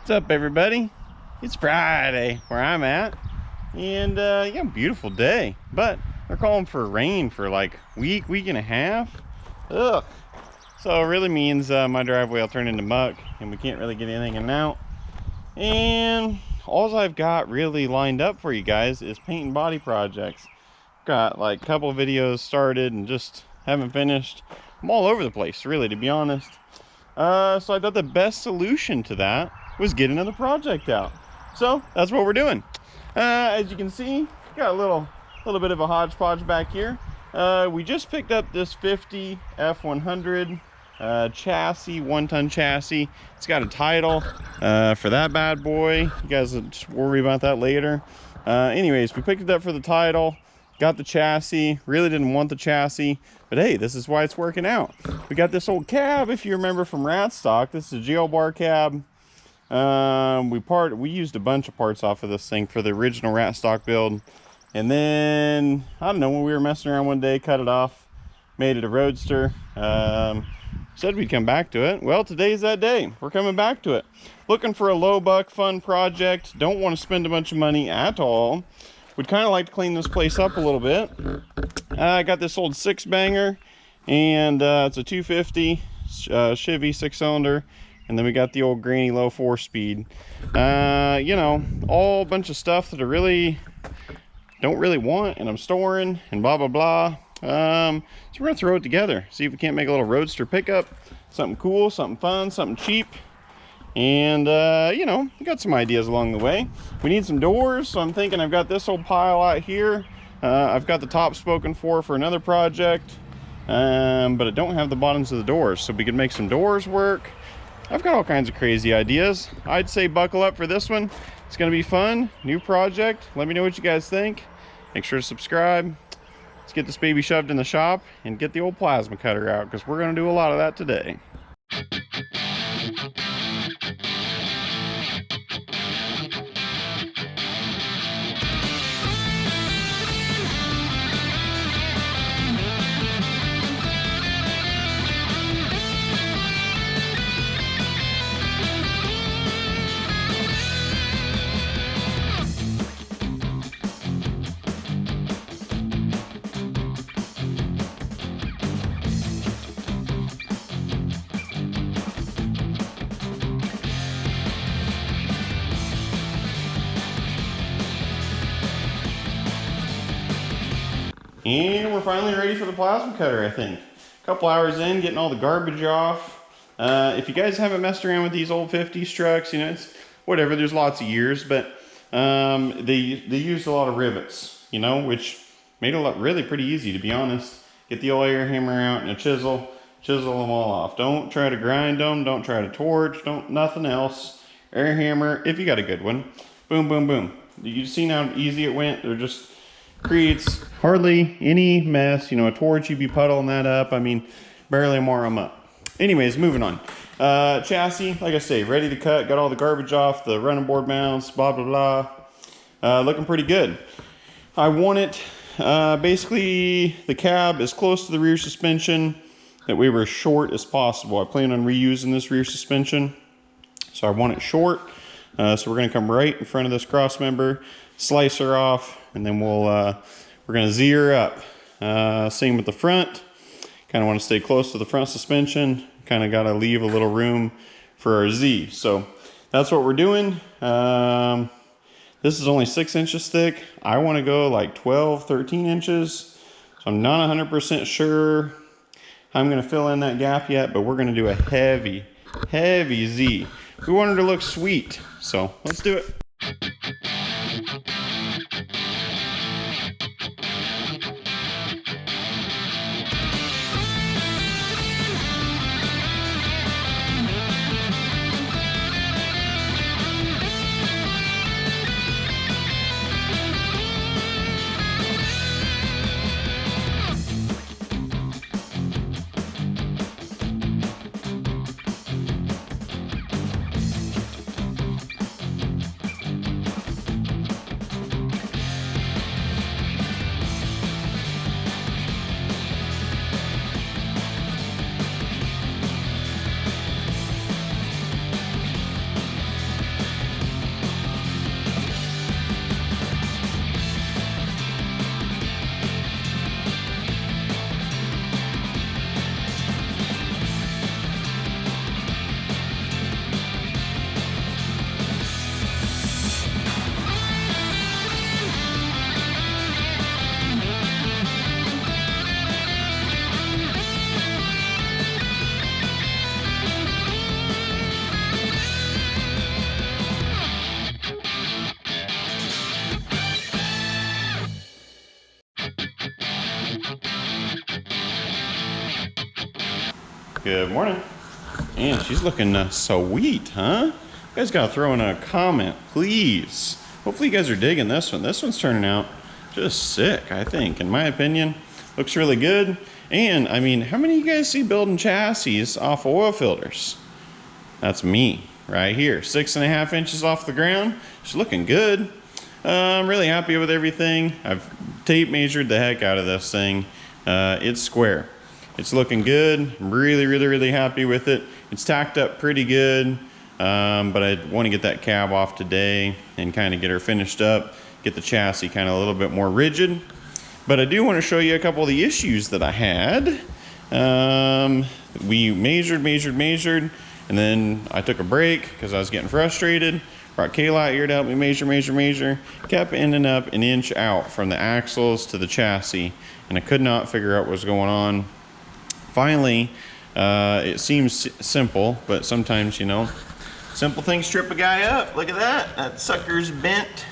What's up, everybody? It's Friday where I'm at, and yeah, beautiful day, but they're calling for rain for like week and a half. Ugh. So it really means my driveway will turn into muck and we can't really get anything in and out. And all I've got really lined up for you guys is paint and body projects. Got like a couple videos started and just haven't finished. I'm all over the place, really, to be honest. So I thought the best solution to that was get another project out. So that's what we're doing. As you can see, got a little bit of a hodgepodge back here. We just picked up this 50 F100 chassis, 1-ton chassis. It's got a title for that bad boy. You guys will just worry about that later. Anyways, we picked it up for the title. Got the chassis. Really didn't want the chassis, but hey, this is why it's working out. We got this old cab, if you remember, from RATSTOCK. This is a jail bar cab. We used a bunch of parts off of this thing for the original RATSTOCK build, and then I don't know, when we were messing around one day, cut it off, made it a Roadster. Said we'd come back to it. Well, today's that day. We're coming back to it. Looking for a low buck fun project. Don't want to spend a bunch of money at all. We'd kind of like to clean this place up a little bit. I got this old 6-banger, and it's a 250 Chevy 6-cylinder, and then we got the old granny low 4-speed. You know, all a bunch of stuff that I really don't really want, and I'm storing, and blah blah blah. So we're gonna throw it together, see if we can't make a little Roadster pickup, something cool, something fun, something cheap. And you know, we got some ideas along the way. We need some doors, so I'm thinking I've got this old pile out here. I've got the top spoken for another project, but I don't have the bottoms of the doors, so we could make some doors work. I've got all kinds of crazy ideas. I'd say buckle up for this one. It's gonna be fun, new project. Let me know what you guys think. Make sure to subscribe. Let's get this baby shoved in the shop and get the old plasma cutter out, because we're gonna do a lot of that today. And we're finally ready for the plasma cutter, I think. A couple hours in, getting all the garbage off. If you guys haven't messed around with these old 50s trucks, you know, it's whatever, there's lots of years, but they used a lot of rivets, you know, which made it really pretty easy, to be honest. Get the old air hammer out and a chisel them all off. Don't try to grind them, don't try to torch, nothing else. Air hammer, if you got a good one. Boom, boom, boom. You've seen how easy it went. They're just creates hardly any mess. You know, a torch, you'd be puddling that up. I mean, barely mar them up. Anyways, moving on. Chassis, like I say, ready to cut. Got all the garbage off, the running board mounts, blah, blah, blah. Looking pretty good. I want it, basically, the cab as close to the rear suspension that we were short as possible. I plan on reusing this rear suspension, so I want it short. So we're going to come right in front of this cross member, slice her off, and then we're going to Z her up. Same with the front. Kind of want to stay close to the front suspension. Kind of got to leave a little room for our Z. So that's what we're doing. This is only 6 inches thick. I want to go like 12, 13 inches. So I'm not 100% sure how I'm going to fill in that gap yet, but we're going to do a heavy Z. We want her to look sweet, so let's do it. Good morning. And she's looking sweet, huh? You guys gotta throw in a comment, please. Hopefully you guys are digging this one. This one's turning out just sick, I think, in my opinion. Looks really good. And I mean, how many of you guys see building chassis off oil filters? That's me right here. 6.5 inches off the ground. She's looking good. I'm really happy with everything. I've tape measured the heck out of this thing. It's square. It's looking good. I'm really happy with it. It's tacked up pretty good, but I want to get that cab off today and kind of get her finished up, get the chassis kind of a little bit more rigid. But I do want to show you a couple of the issues that I had. We measured, and then I took a break because I was getting frustrated. Brought Kayla out here to help me measure. Kept ending up an inch out from the axles to the chassis, and I could not figure out what was going on. Finally, it seems simple, but sometimes, you know, simple things trip a guy up. Look at that. That sucker's bent.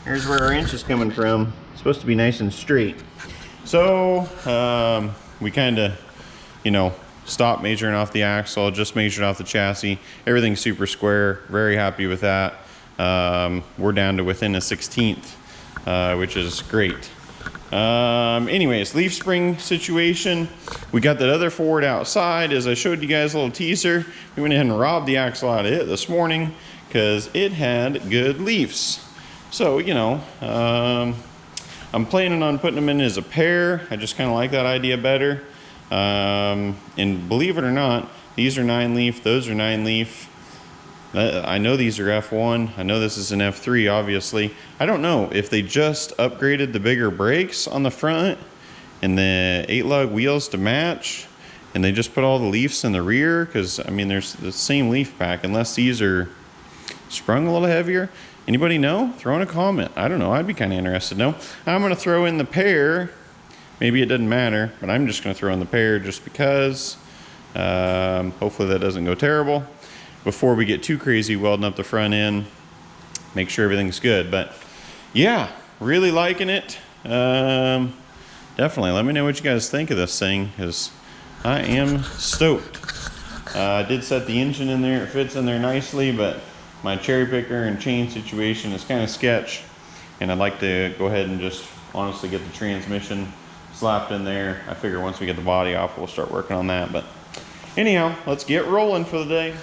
Here's where our inch is coming from. It's supposed to be nice and straight. So we kind of, you know, stopped measuring off the axle, just measured off the chassis. Everything's super square. Very happy with that. We're down to within a 1/16, which is great. Anyways, leaf spring situation. We got that other Ford outside. As I showed you guys a little teaser, we went ahead and robbed the axle out of it this morning because it had good leaves. So, you know, I'm planning on putting them in as a pair. I just kind of like that idea better. And believe it or not, these are 9 leaf, those are 9 leaf. I know these are F1. I know this is an F3, obviously. I don't know if they just upgraded the bigger brakes on the front and the 8-lug wheels to match, and they just put all the leaves in the rear, because I mean there's the same leaf pack, unless these are sprung a little heavier. Anybody know? Throw in a comment. I don't know. I'd be kind of interested to know. I'm going to throw in the pair. Maybe it doesn't matter, but I'm just going to throw in the pair just because. Hopefully that doesn't go terrible. Before we get too crazy welding up the front end, make sure everything's good. But yeah, really liking it. Definitely let me know what you guys think of this thing, because I am stoked. I did set the engine in there. It fits in there nicely, but my cherry picker and chain situation is kind of sketch, and I'd like to go ahead and just honestly get the transmission slapped in there. I figure once we get the body off, we'll start working on that. But anyhow, let's get rolling for the day.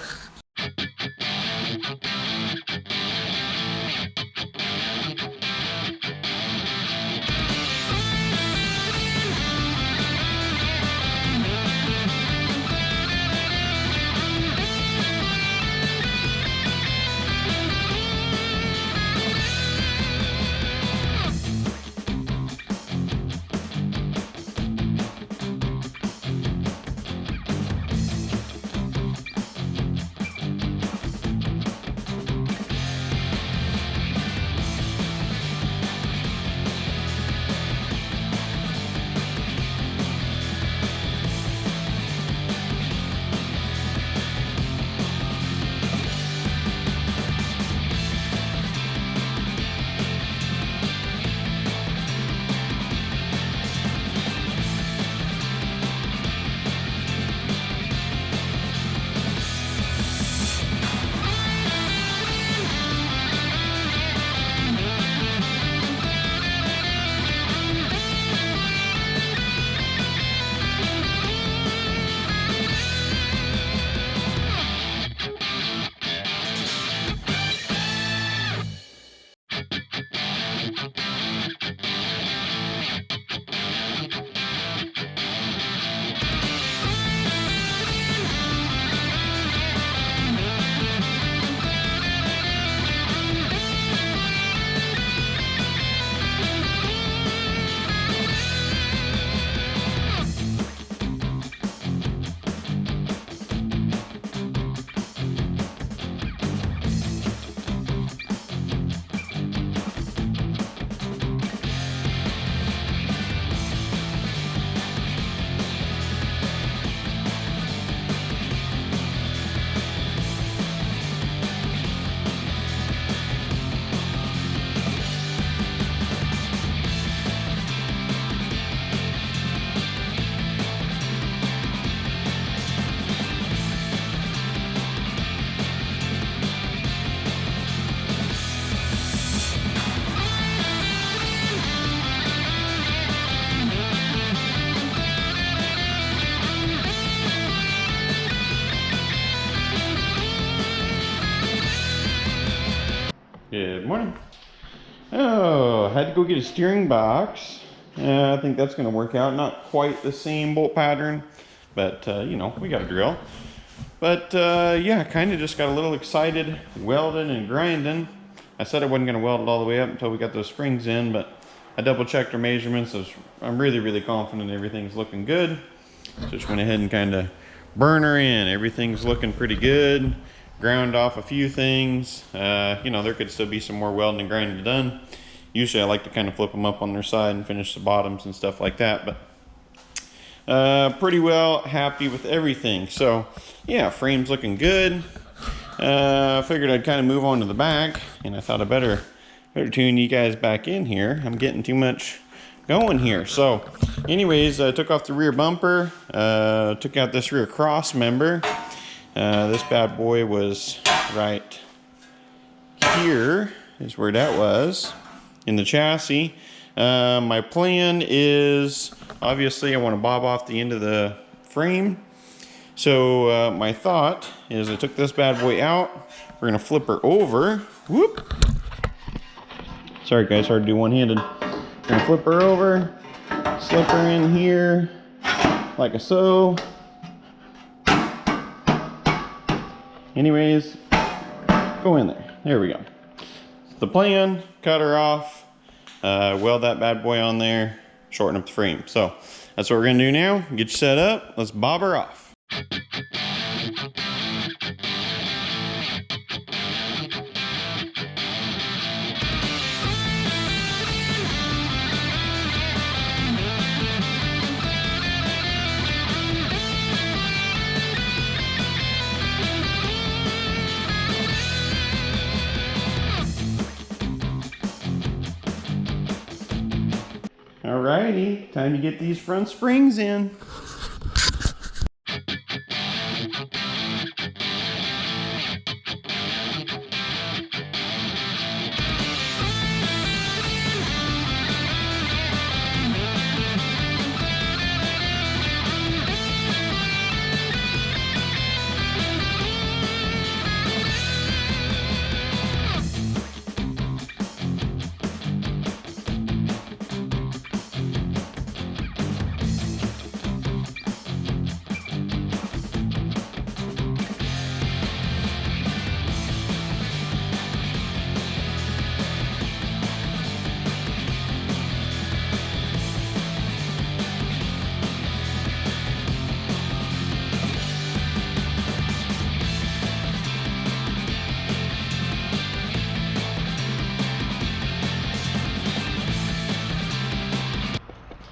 Good morning. Oh, had to go get a steering box. I think that's going to work out. Not quite the same bolt pattern, but you know, we got a drill. But yeah, kind of just got a little excited welding and grinding. I said I wasn't going to weld it all the way up until we got those springs in, but I double checked our measurements. I'm really confident everything's looking good. So just went ahead and kind of burn her in. Everything's looking pretty good. Ground off a few things. You know, there could still be some more welding and grinding done. Usually I like to kind of flip them up on their side and finish the bottoms and stuff like that, but pretty well happy with everything. So yeah, frame's looking good. Figured I'd kind of move on to the back, and I thought I better tune you guys back in here. I'm getting too much going here. So anyways, I took off the rear bumper, took out this rear cross member. This bad boy was right here is where that was in the chassis. My plan is, obviously I want to bob off the end of the frame. So my thought is I took this bad boy out. We're gonna flip her over. Whoop. Sorry guys, hard to do one-handed. We're gonna flip her over, slip her in here like so. Anyways, go in there. There we go. The plan, cut her off, weld that bad boy on there, shorten up the frame. So that's what we're gonna do now. Get you set up, let's bob her off. Alrighty, time to get these front springs in.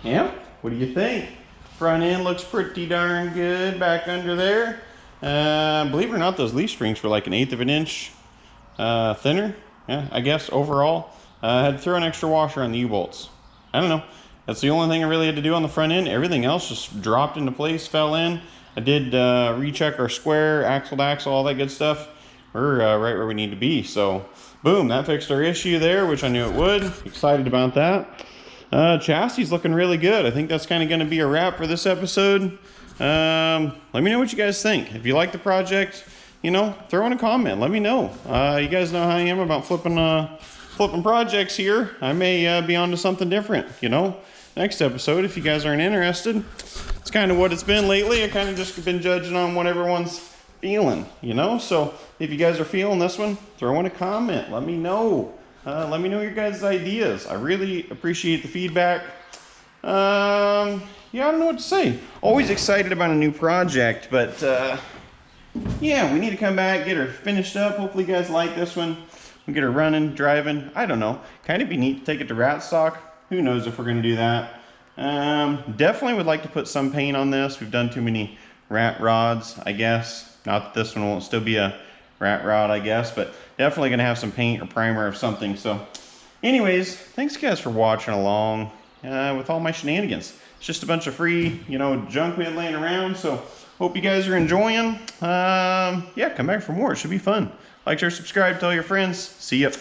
Yeah, what do you think? Front end looks pretty darn good back under there. Believe it or not, those leaf springs were like 1/8 of an inch thinner, yeah, I guess, overall. I had to throw an extra washer on the U-bolts. I don't know. That's the only thing I really had to do on the front end. Everything else just dropped into place, fell in. I did recheck our square, axle to axle, all that good stuff. We're right where we need to be. So, boom, that fixed our issue there, which I knew it would. Excited about that. Chassis is looking really good. I think that's kind of going to be a wrap for this episode. Let me know what you guys think. If you like the project, you know, throw in a comment. Let me know. You guys know how I am about flipping projects here. I may be onto something different, you know. Next episode, if you guys aren't interested, it's kind of what it's been lately. I kind of just been judging on what everyone's feeling, you know. So if you guys are feeling this one, throw in a comment. Let me know. Let me know your guys' ideas. I really appreciate the feedback. Yeah, I don't know what to say. Always excited about a new project, but yeah, we need to come back, get her finished up. Hopefully you guys like this one. We'll get her running, driving. I don't know. Kind of be neat to take it to RATSTOCK. Who knows if we're going to do that. Definitely would like to put some paint on this. We've done too many rat rods, I guess. Not that this one won't still be a rat rod, I guess, but definitely gonna have some paint or primer of something. So anyways, thanks guys for watching along with all my shenanigans. It's just a bunch of free, you know, junk we had laying around. So hope you guys are enjoying. Yeah, come back for more. It should be fun. Like, share, subscribe, tell your friends. See ya.